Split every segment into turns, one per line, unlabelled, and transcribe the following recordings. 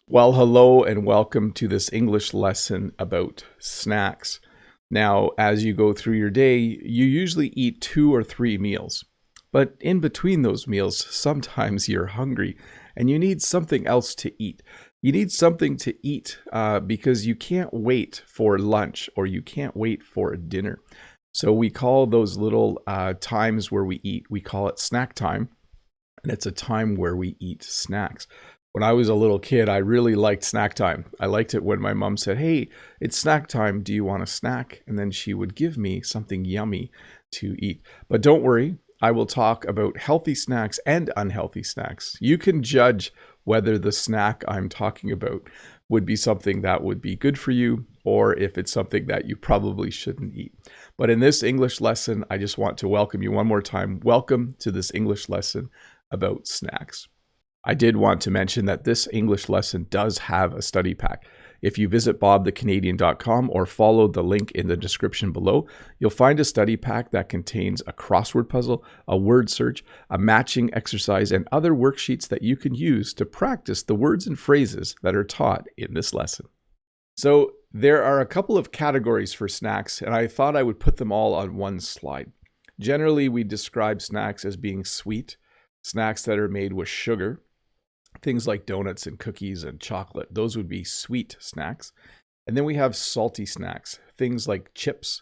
Well, hello and welcome to this English lesson about snacks. Now, as you go through your day, you usually eat 2 or 3 meals. But in between those meals, sometimes you're hungry and you need something else to eat. You need something to eat because you can't wait for lunch or you can't wait for dinner. So we call those little times where we eat, we call it snack time. And it's a time where we eat snacks. When I was a little kid, I really liked snack time. I liked it when my mom said, "Hey, it's snack time. Do you want a snack?" And then she would give me something yummy to eat. But don't worry, I will talk about healthy snacks and unhealthy snacks. You can judge whether the snack I'm talking about would be something that would be good for you or if it's something that you probably shouldn't eat. But in this English lesson, I just want to welcome you one more time. Welcome to this English lesson about snacks. I did want to mention that this English lesson does have a study pack. If you visit bobthecanadian.com or follow the link in the description below, you'll find a study pack that contains a crossword puzzle, a word search, a matching exercise, and other worksheets that you can use to practice the words and phrases that are taught in this lesson. So there are a couple of categories for snacks, and I thought I would put them all on one slide. Generally, we describe snacks as being sweet, snacks that are made with sugar. Things like donuts and cookies and chocolate, those would be sweet snacks. And then we have salty snacks, things like chips,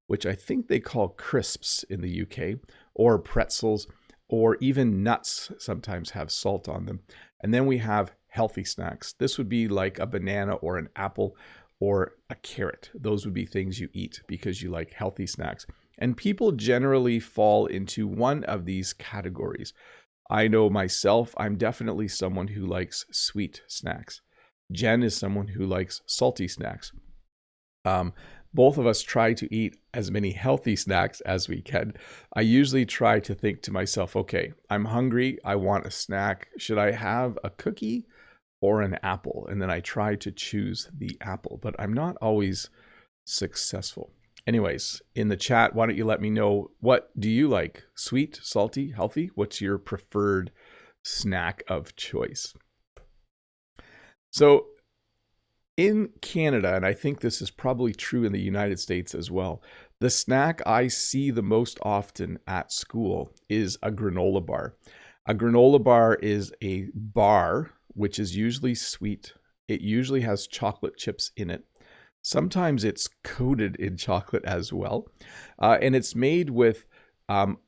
which I think they call crisps in the UK, or pretzels, or even nuts sometimes have salt on them. And then we have healthy snacks. This would be like a banana or an apple or a carrot. Those would be things you eat because you like healthy snacks. And people generally fall into one of these categories. I know myself, I'm definitely someone who likes sweet snacks. Jen is someone who likes salty snacks. Both of us try to eat as many healthy snacks as we can. I usually try to think to myself, okay, I'm hungry, I want a snack. Should I have a cookie or an apple? And then I try to choose the apple, but I'm not always successful. Anyways, in the chat, why don't you let me know, what do you like? Sweet, salty, healthy? What's your preferred snack of choice? So in Canada, and I think this is probably true in the United States as well, the snack I see the most often at school is a granola bar. A granola bar is a bar which is usually sweet. It usually has chocolate chips in it. Sometimes it's coated in chocolate as well. And it's made with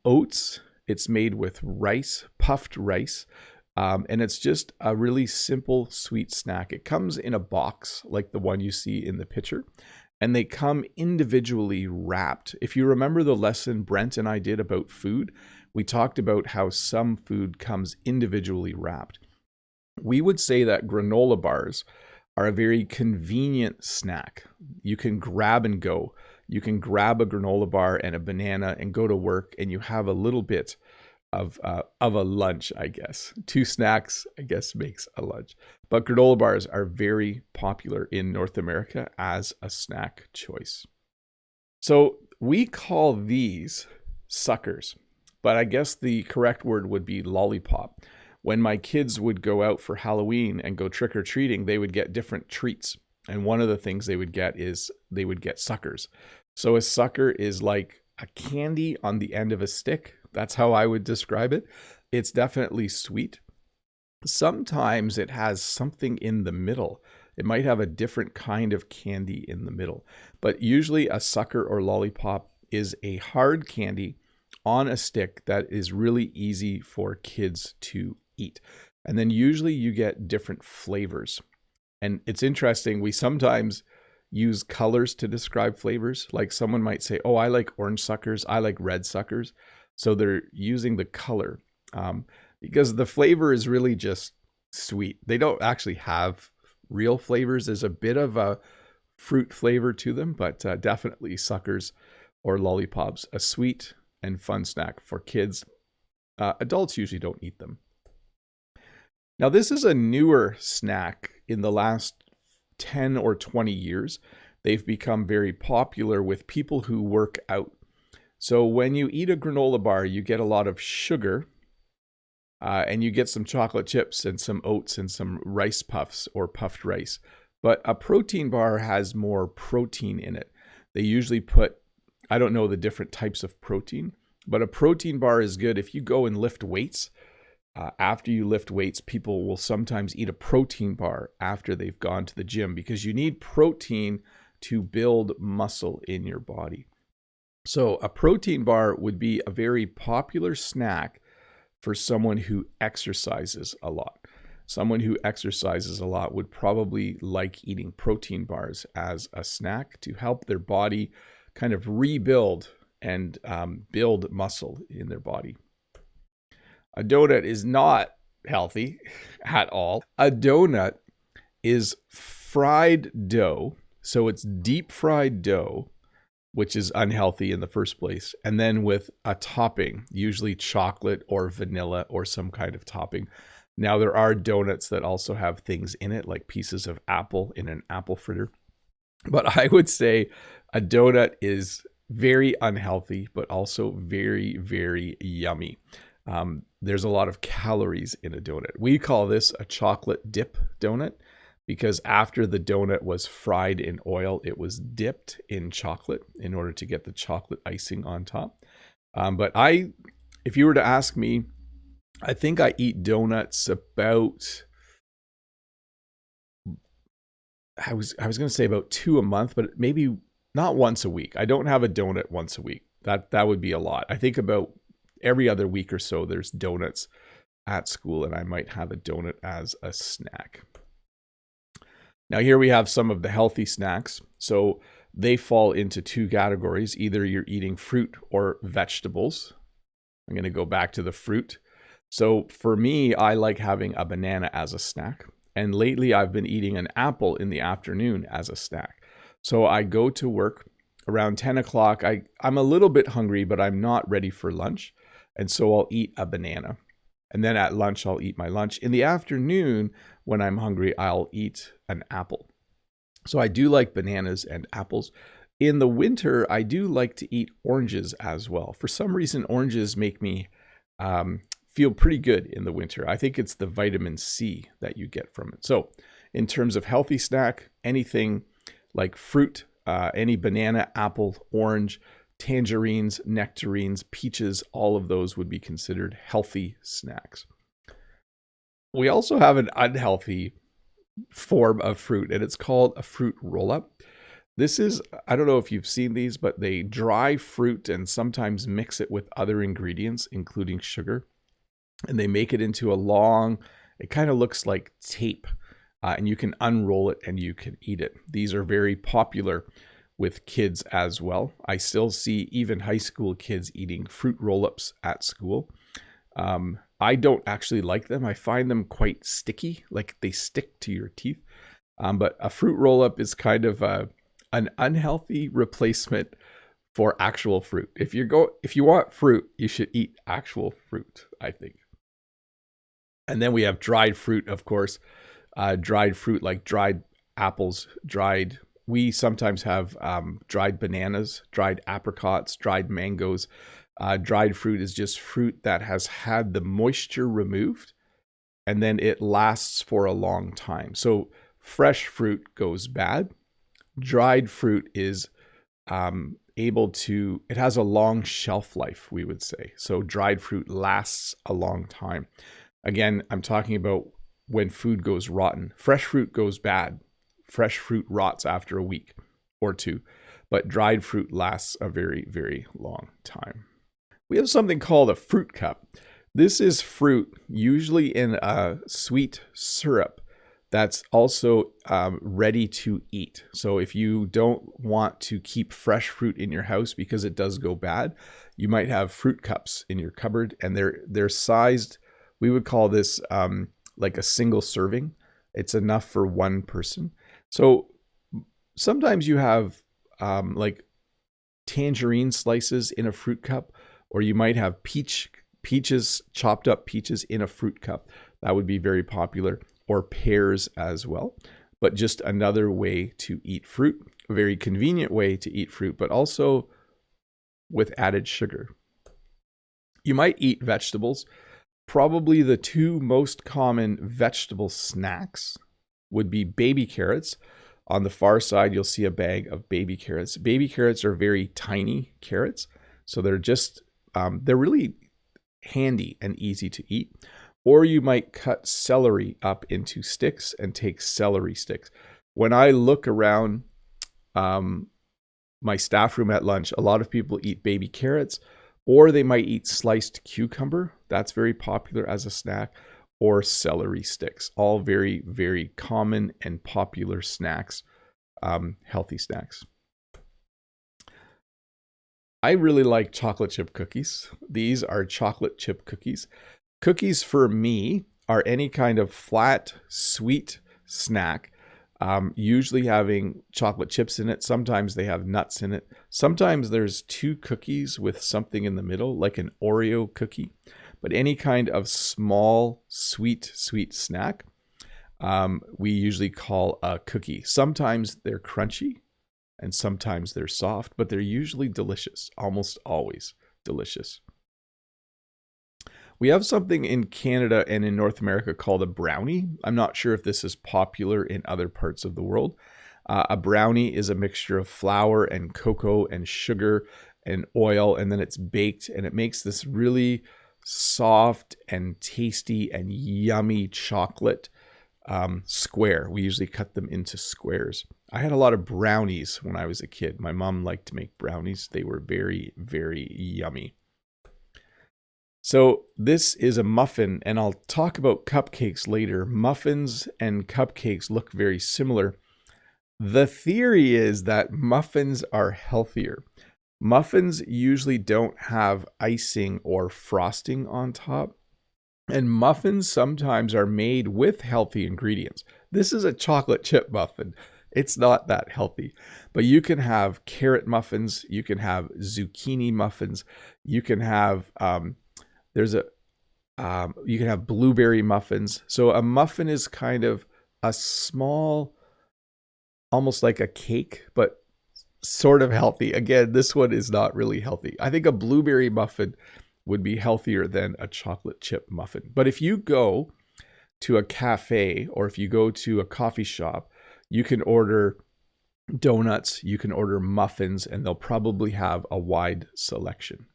oats. It's made with rice, puffed rice. And it's just a really simple, sweet snack. It comes in a box like the one you see in the picture. And they come individually wrapped. If you remember the lesson Brent and I did about food, we talked about how some food comes individually wrapped. We would say that granola bars are a very convenient snack. You can grab and go. You can grab a granola bar and a banana and go to work, and you have a little bit of a lunch, I guess. 2 snacks, I guess, makes a lunch. But granola bars are very popular in North America as a snack choice. So we call these suckers, but I guess the correct word would be lollipop. When my kids would go out for Halloween and go trick-or-treating, they would get different treats. And one of the things they would get is they would get suckers. So a sucker is like a candy on the end of a stick. That's how I would describe it. It's definitely sweet. Sometimes it has something in the middle. It might have a different kind of candy in the middle. But usually a sucker or lollipop is a hard candy on a stick that is really easy for kids to eat. And then usually you get different flavors. And it's interesting, we sometimes use colors to describe flavors. Like someone might say, oh, I like orange suckers, I like red suckers. So they're using the color because the flavor is really just sweet. They don't actually have real flavors. There's a bit of a fruit flavor to them, but definitely suckers or lollipops, a sweet and fun snack for kids. Adults usually don't eat them. Now, this is a newer snack in the last 10 or 20 years. They've become very popular with people who work out. So when you eat a granola bar, you get a lot of sugar and you get some chocolate chips and some oats and some rice puffs or puffed rice. But a protein bar has more protein in it. They usually put, I don't know the different types of protein, but a protein bar is good if you go and lift weights. After you lift weights, people will sometimes eat a protein bar after they've gone to the gym because you need protein to build muscle in your body. So a protein bar would be a very popular snack for someone who exercises a lot. Someone who exercises a lot would probably like eating protein bars as a snack to help their body kind of rebuild and build muscle in their body. A donut is not healthy at all. A donut is fried dough. So it's deep fried dough, which is unhealthy in the first place. And then with a topping, usually chocolate or vanilla or some kind of topping. Now there are donuts that also have things in it, like pieces of apple in an apple fritter. But I would say a donut is very unhealthy, but also very, very yummy. There's a lot of calories in a donut. We call this a chocolate dip donut because after the donut was fried in oil, it was dipped in chocolate in order to get the chocolate icing on top. But if you were to ask me, I think I eat donuts about, I was going to say about 2 a month, but maybe not once a week. I don't have a donut once a week. That would be a lot. I think about every other week or so, there's donuts at school, and I might have a donut as a snack. Now here we have some of the healthy snacks. So they fall into two categories. Either you're eating fruit or vegetables. I'm going to go back to the fruit. So for me, I like having a banana as a snack. And lately I've been eating an apple in the afternoon as a snack. So I go to work around 10 o'clock. I'm a little bit hungry, but I'm not ready for lunch. And so I'll eat a banana. And then at lunch, I'll eat my lunch. In the afternoon, when I'm hungry, I'll eat an apple. So I do like bananas and apples. In the winter, I do like to eat oranges as well. For some reason, oranges make me feel pretty good in the winter. I think it's the vitamin C that you get from it. So in terms of healthy snack, anything like fruit, any banana, apple, orange, tangerines, nectarines, peaches, all of those would be considered healthy snacks. We also have an unhealthy form of fruit, and it's called a fruit roll-up. This is, I don't know if you've seen these, but they dry fruit and sometimes mix it with other ingredients, including sugar. And they make it into a long, it kind of looks like tape, and you can unroll it and you can eat it. These are very popular with kids as well. I still see even high school kids eating fruit roll-ups at school. I don't actually like them. I find them quite sticky, like they stick to your teeth. But a fruit roll-up is kind of an unhealthy replacement for actual fruit. If you want fruit, you should eat actual fruit, I think. And then we have dried fruit, of course. Dried fruit like dried apples, we sometimes have dried bananas, dried apricots, dried mangoes. Dried fruit is just fruit that has had the moisture removed, and then it lasts for a long time. So fresh fruit goes bad. Dried fruit is it has a long shelf life, we would say. So dried fruit lasts a long time. Again, I'm talking about when food goes rotten. Fresh fruit goes bad. Fresh fruit rots after a week or two, but dried fruit lasts a very, very long time. We have something called a fruit cup. This is fruit, usually in a sweet syrup that's also ready to eat. So if you don't want to keep fresh fruit in your house because it does go bad, you might have fruit cups in your cupboard, and they're sized. We would call this like a single serving. It's enough for one person. So sometimes you have like tangerine slices in a fruit cup, or you might have peaches, chopped up peaches in a fruit cup. That would be very popular, or pears as well. But just another way to eat fruit, a very convenient way to eat fruit, but also with added sugar. You might eat vegetables. Probably the two most common vegetable snacks would be baby carrots. On the far side, you'll see a bag of baby carrots. Baby carrots are very tiny carrots, so they're really handy and easy to eat. Or you might cut celery up into sticks and take celery sticks. When I look around my staff room at lunch, a lot of people eat baby carrots, or they might eat sliced cucumber. That's very popular as a snack, or celery sticks. All very, very common and popular snacks, healthy snacks. I really like chocolate chip cookies. These are chocolate chip cookies. Cookies for me are any kind of flat, sweet snack, usually having chocolate chips in it. Sometimes they have nuts in it. Sometimes there's two cookies with something in the middle, like an Oreo cookie. But any kind of small, sweet snack, we usually call a cookie. Sometimes they're crunchy and sometimes they're soft, but they're usually delicious, almost always delicious. We have something in Canada and in North America called a brownie. I'm not sure if this is popular in other parts of the world. A brownie is a mixture of flour and cocoa and sugar and oil, and then it's baked, and it makes this really soft and tasty and yummy chocolate square. We usually cut them into squares. I had a lot of brownies when I was a kid. My mom liked to make brownies. They were very, very yummy. So this is a muffin, and I'll talk about cupcakes later. Muffins and cupcakes look very similar. The theory is that muffins are healthier. Muffins usually don't have icing or frosting on top, and muffins sometimes are made with healthy ingredients. This is a chocolate chip muffin. It's not that healthy, but you can have carrot muffins, you can have zucchini muffins, you can have you can have blueberry muffins. So a muffin is kind of a small, almost like a cake, but sort of healthy. Again, this one is not really healthy. I think a blueberry muffin would be healthier than a chocolate chip muffin. But if you go to a cafe or if you go to a coffee shop, you can order donuts, you can order muffins, and they'll probably have a wide selection.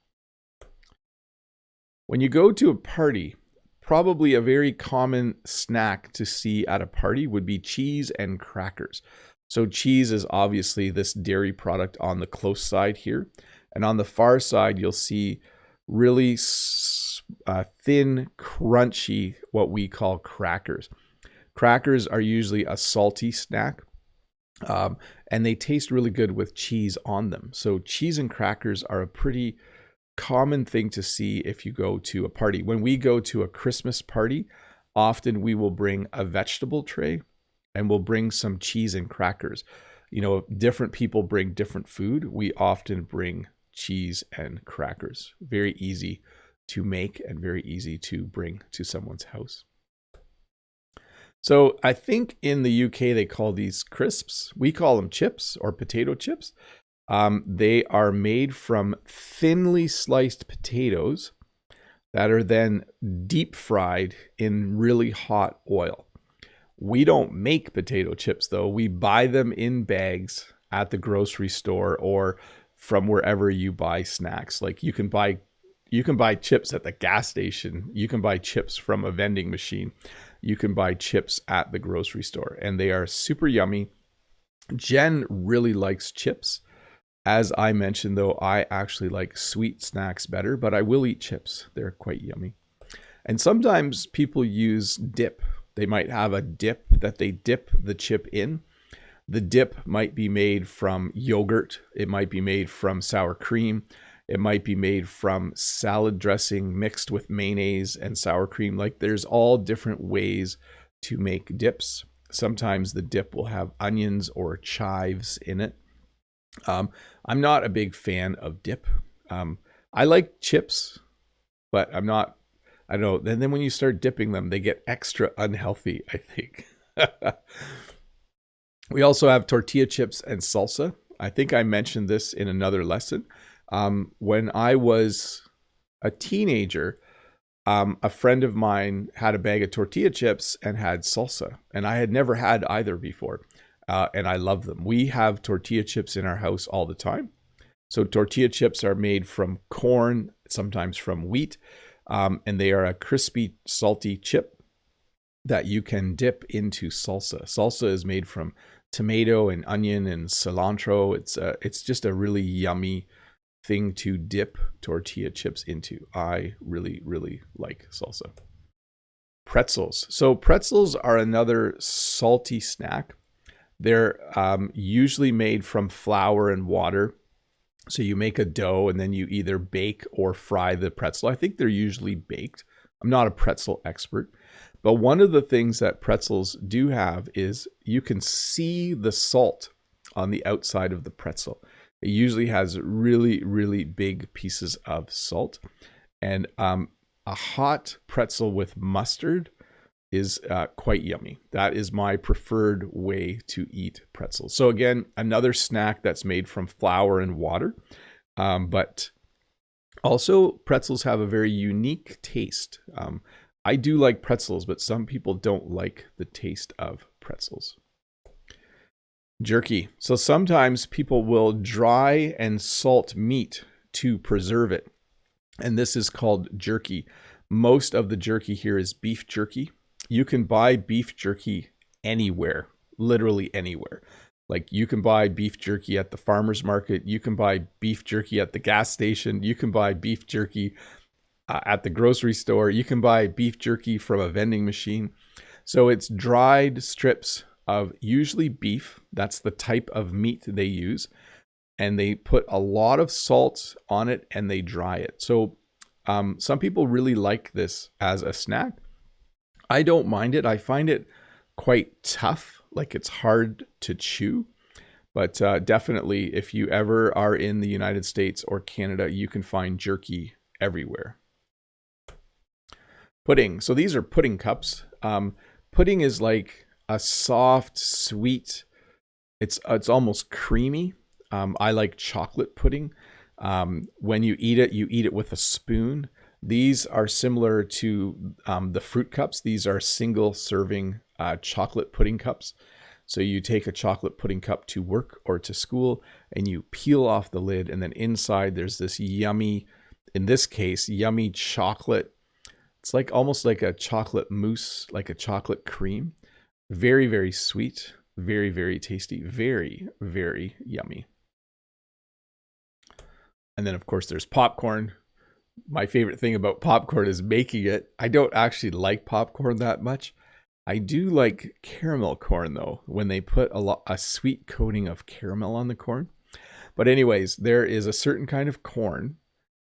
When you go to a party, probably a very common snack to see at a party would be cheese and crackers. So cheese is obviously this dairy product on the close side here. And on the far side, you'll see really thin, crunchy, what we call crackers. Crackers are usually a salty snack, and they taste really good with cheese on them. So cheese and crackers are a pretty common thing to see if you go to a party. When we go to a Christmas party, often we will bring a vegetable tray and we'll bring some cheese and crackers. You know, different people bring different food. We often bring cheese and crackers. Very easy to make and very easy to bring to someone's house. So I think in the UK they call these crisps. We call them chips or potato chips. They are made from thinly sliced potatoes that are then deep fried in really hot oil. We don't make potato chips though. We buy them in bags at the grocery store or from wherever you buy snacks. Like you can buy chips at the gas station. You can buy chips from a vending machine. You can buy chips at the grocery store, and they are super yummy. Jen really likes chips. As I mentioned, though, I actually like sweet snacks better, but I will eat chips. They're quite yummy. And sometimes people use dip. They might have a dip that they dip the chip in. The dip might be made from yogurt. It might be made from sour cream. It might be made from salad dressing mixed with mayonnaise and sour cream. Like there's all different ways to make dips. Sometimes the dip will have onions or chives in it. I'm not a big fan of dip. I like chips, but I don't know. And then when you start dipping them, they get extra unhealthy, I think. We also have tortilla chips and salsa. I think I mentioned this in another lesson. When I was a teenager, A friend of mine had a bag of tortilla chips and had salsa, and I had never had either before, and I love them. We have tortilla chips in our house all the time. So tortilla chips are made from corn, sometimes from wheat, and they are a crispy, salty chip that you can dip into salsa. Salsa is made from tomato and onion and cilantro. It's just a really yummy thing to dip tortilla chips into. I really, really like salsa. Pretzels. So pretzels are another salty snack. They're usually made from flour and water. So you make a dough and then you either bake or fry the pretzel. I think they're usually baked. I'm not a pretzel expert, but one of the things that pretzels do have is you can see the salt on the outside of the pretzel. It usually has really, really big pieces of salt. And a hot pretzel with mustard is quite yummy. That is my preferred way to eat pretzels. So again, another snack that's made from flour and water. But also pretzels have a very unique taste. I do like pretzels, but some people don't like the taste of pretzels. Jerky. So sometimes people will dry and salt meat to preserve it. And this is called jerky. Most of the jerky here is beef jerky. You can buy beef jerky anywhere, literally anywhere. Like you can buy beef jerky at the farmer's market. You can buy beef jerky at the gas station. You can buy beef jerky at the grocery store. You can buy beef jerky from a vending machine. So it's dried strips of usually beef. That's the type of meat they use. And they put a lot of salt on it and they dry it. So some people really like this as a snack. I don't mind it. I find it quite tough. Like it's hard to chew. But definitely, if you ever are in the United States or Canada, you can find jerky everywhere. Pudding. So these are pudding cups. Pudding is like a soft, sweet, it's almost creamy. I like chocolate pudding. When you eat it with a spoon. These are similar to the fruit cups. These are single serving chocolate pudding cups. So you take a chocolate pudding cup to work or to school and you peel off the lid, and then inside there's this yummy, in this case, yummy chocolate. It's like almost like a chocolate mousse, like a chocolate cream. Very, very sweet, very, very tasty, very, very yummy. And then of course there's popcorn. My favorite thing about popcorn is making it. I don't actually like popcorn that much. I do like caramel corn though, when they put a sweet coating of caramel on the corn. But anyways, there is a certain kind of corn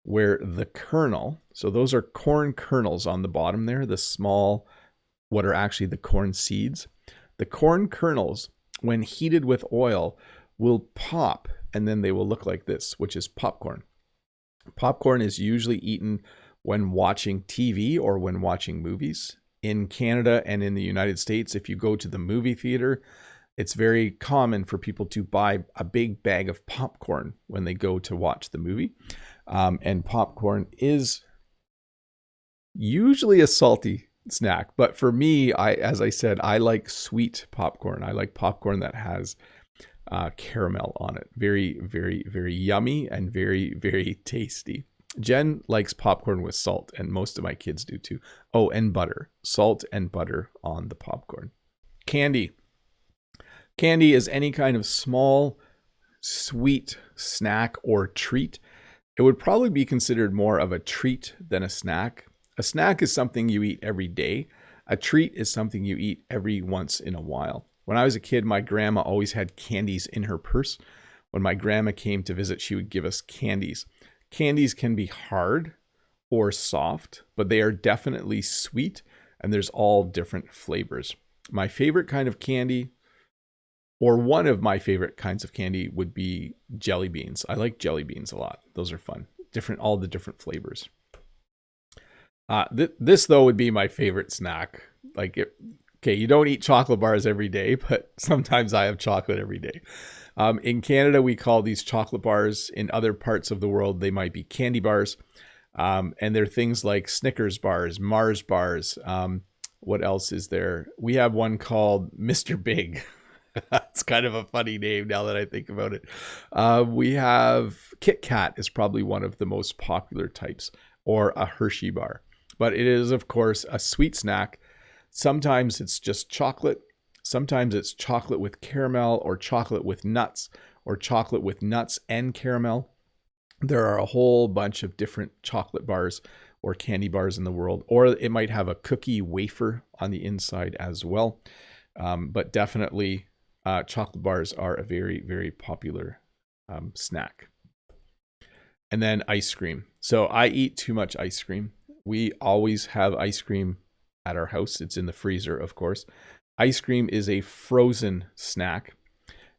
where the kernel, so those are corn kernels on the bottom there, the small, what are actually the corn seeds. The corn kernels, when heated with oil, will pop, and then they will look like this, which is popcorn. Popcorn is usually eaten when watching TV or when watching movies. In Canada and in the United States, if you go to the movie theater, it's very common for people to buy a big bag of popcorn when they go to watch the movie. And popcorn is usually a salty snack. But for me, as I said, I like sweet popcorn. I like popcorn that has caramel on it. Very, very, very yummy and very, very tasty. Jen likes popcorn with salt, and most of my kids do too. Oh, and butter. Salt and butter on the popcorn. Candy. Candy is any kind of small, sweet snack or treat. It would probably be considered more of a treat than a snack. A snack is something you eat every day. A treat is something you eat every once in a while. When I was a kid, my grandma always had candies in her purse. When my grandma came to visit, she would give us candies. Candies can be hard or soft, but they are definitely sweet, and there's all different flavors. My favorite kind of candy, or one of my favorite kinds of candy, would be jelly beans. I like jelly beans a lot. Those are fun. All the different flavors. This though would be my favorite snack. Okay, you don't eat chocolate bars every day, but sometimes I have chocolate every day. In Canada, we call these chocolate bars. In other parts of the world, they might be candy bars. And there are things like Snickers bars, Mars bars. What else is there? We have one called Mr. Big. That's kind of a funny name now that I think about it. We have Kit Kat is probably one of the most popular types, or a Hershey bar. But it is, of course, a sweet snack. Sometimes it's just chocolate. Sometimes it's chocolate with caramel, or chocolate with nuts, or chocolate with nuts and caramel. There are a whole bunch of different chocolate bars or candy bars in the world, or it might have a cookie wafer on the inside as well. But definitely chocolate bars are a very, very popular snack. And then ice cream. So I eat too much ice cream. We always have ice cream at our house. It's in the freezer, of course. Ice cream is a frozen snack.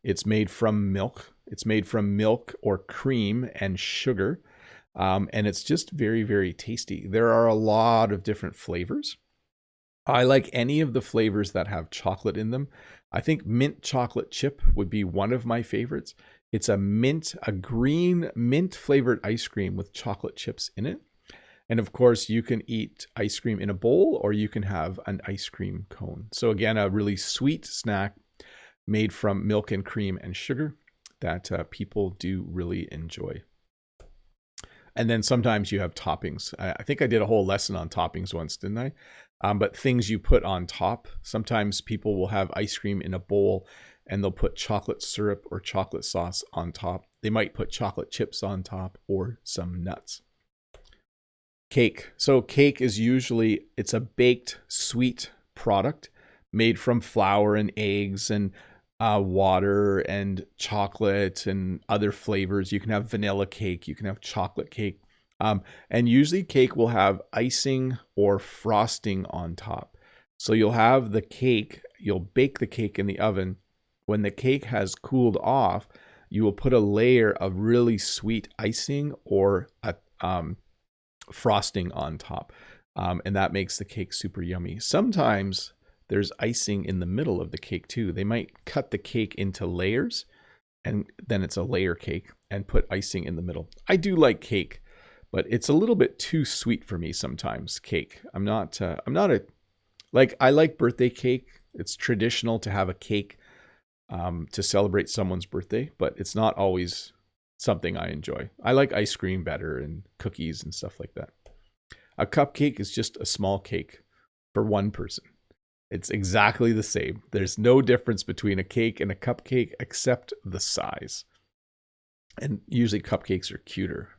It's made from milk. It's made from milk or cream and sugar. And it's just very, very tasty. There are a lot of different flavors. I like any of the flavors that have chocolate in them. I think mint chocolate chip would be one of my favorites. It's a green mint flavored ice cream with chocolate chips in it. And of course, you can eat ice cream in a bowl, or you can have an ice cream cone. So again, a really sweet snack made from milk and cream and sugar that people do really enjoy. And then sometimes you have toppings. I think I did a whole lesson on toppings once, didn't I? But things you put on top. Sometimes people will have ice cream in a bowl and they'll put chocolate syrup or chocolate sauce on top. They might put chocolate chips on top or some nuts. Cake. So cake is usually, it's a baked sweet product made from flour and eggs and water and chocolate and other flavors. You can have vanilla cake, you can have chocolate cake. And usually cake will have icing or frosting on top. So you'll have the cake, you'll bake the cake in the oven. When the cake has cooled off, you will put a layer of really sweet icing or a frosting on top. And that makes the cake super yummy. Sometimes there's icing in the middle of the cake too. They might cut the cake into layers, and then it's a layer cake, and put icing in the middle. I do like cake, but it's a little bit too sweet for me sometimes, cake. I like birthday cake. It's traditional to have a cake to celebrate someone's birthday, but it's not always something I enjoy. I like ice cream better, and cookies and stuff like that. A cupcake is just a small cake for one person. It's exactly the same. There's no difference between a cake and a cupcake except the size. And usually cupcakes are cuter.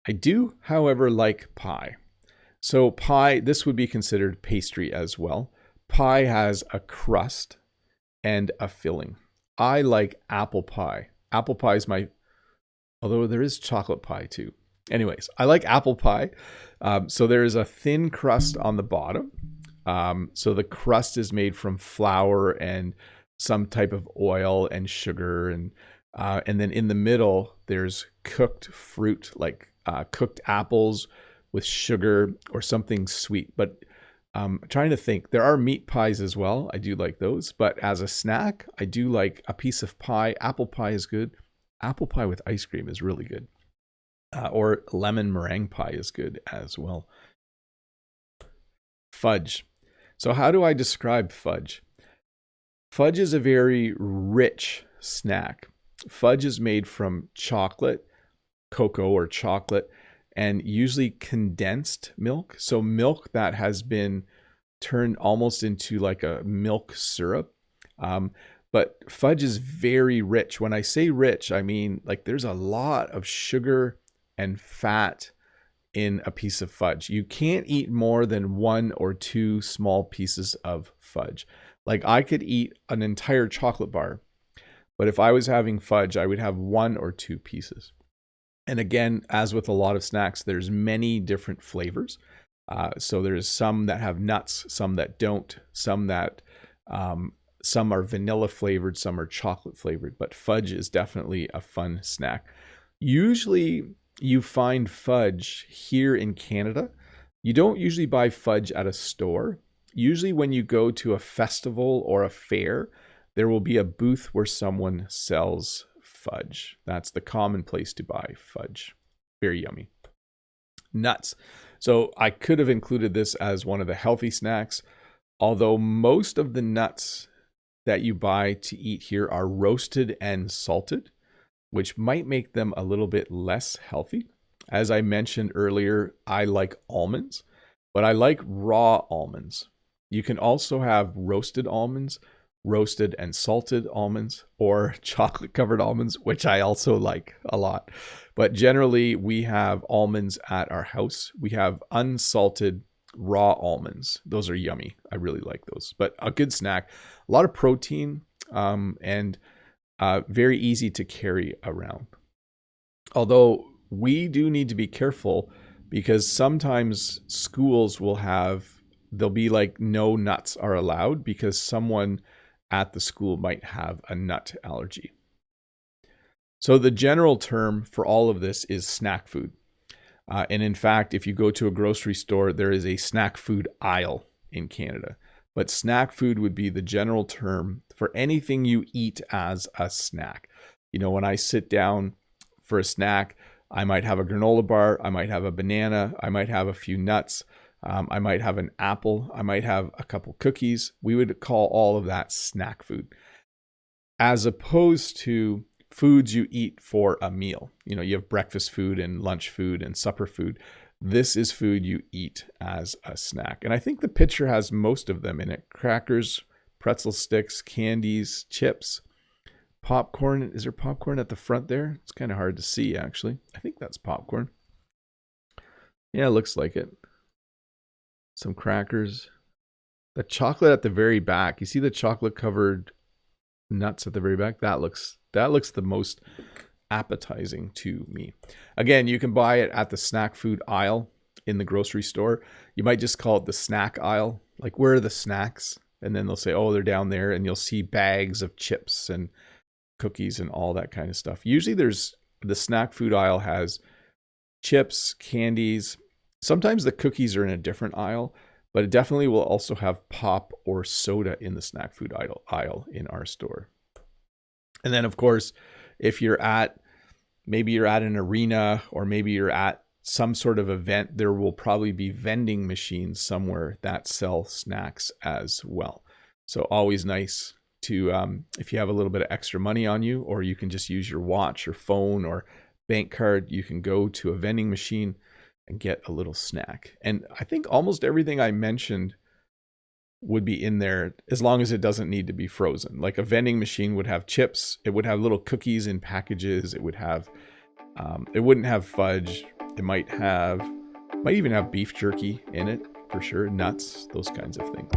I do, however, like pie. So pie, this would be considered pastry as well. Pie has a crust and a filling. I like apple pie. Apple pie is although there is chocolate pie too. Anyways, I like apple pie. So there is a thin crust on the bottom. So the crust is made from flour and some type of oil and sugar, and then in the middle there's cooked fruit, like cooked apples with sugar or something sweet. But I'm trying to think. There are meat pies as well. I do like those. But as a snack, I do like a piece of pie. Apple pie is good. Apple pie with ice cream is really good. Or lemon meringue pie is good as well. Fudge. So how do I describe fudge? Fudge is a very rich snack. Fudge is made from chocolate, cocoa or chocolate, and usually condensed milk. So milk that has been turned almost into like a milk syrup. But fudge is very rich. When I say rich, I mean like there's a lot of sugar and fat in a piece of fudge. You can't eat more than 1 or 2 small pieces of fudge. Like I could eat an entire chocolate bar, but if I was having fudge, I would have 1 or 2 pieces. And again, as with a lot of snacks, there's many different flavors. So there's some that have nuts, some that don't, some are vanilla flavored, some are chocolate flavored, but fudge is definitely a fun snack. Usually you find fudge here in Canada. You don't usually buy fudge at a store. Usually when you go to a festival or a fair, there will be a booth where someone sells fudge. That's the common place to buy fudge. Very yummy. Nuts. So I could have included this as one of the healthy snacks, although most of the nuts that you buy to eat here are roasted and salted, which might make them a little bit less healthy. As I mentioned earlier, I like almonds, but I like raw almonds. You can also have roasted almonds, roasted and salted almonds, or chocolate covered almonds, which I also like a lot. But generally, we have almonds at our house. We have unsalted raw almonds. Those are yummy. I really like those. But a good snack, a lot of protein, and very easy to carry around. Although we do need to be careful because sometimes schools there'll be like no nuts are allowed because someone at the school might have a nut allergy. So the general term for all of this is snack food. And in fact, if you go to a grocery store, there is a snack food aisle in Canada. But snack food would be the general term for anything you eat as a snack. You know, when I sit down for a snack, I might have a granola bar, I might have a banana, I might have a few nuts, I might have an apple, I might have a couple cookies. We would call all of that snack food, as opposed to foods you eat for a meal. You know, you have breakfast food and lunch food and supper food. This is food you eat as a snack. And I think the picture has most of them in it. Crackers, pretzel sticks, candies, chips, popcorn. Is there popcorn at the front there? It's kind of hard to see, actually. I think that's popcorn. Yeah, it looks like it. Some crackers. The chocolate at the very back. You see the chocolate covered nuts at the very back? That looks the most appetizing to me. Again, you can buy it at the snack food aisle in the grocery store. You might just call it the snack aisle. Like, where are the snacks? And then they'll say, oh, they're down there. And you'll see bags of chips and cookies and all that kind of stuff. Usually the snack food aisle has chips, candies. Sometimes the cookies are in a different aisle, but it definitely will also have pop or soda in the snack food aisle in our store. And then, of course, if maybe you're at an arena or maybe you're at some sort of event, there will probably be vending machines somewhere that sell snacks as well. So always nice to, if you have a little bit of extra money on you, or you can just use your watch or phone or bank card, you can go to a vending machine and get a little snack. And I think almost everything I mentioned would be in there as long as it doesn't need to be frozen. Like a vending machine would have chips, it would have little cookies in packages, it would have it wouldn't have fudge, it might even have beef jerky in it for sure, nuts, those kinds of things.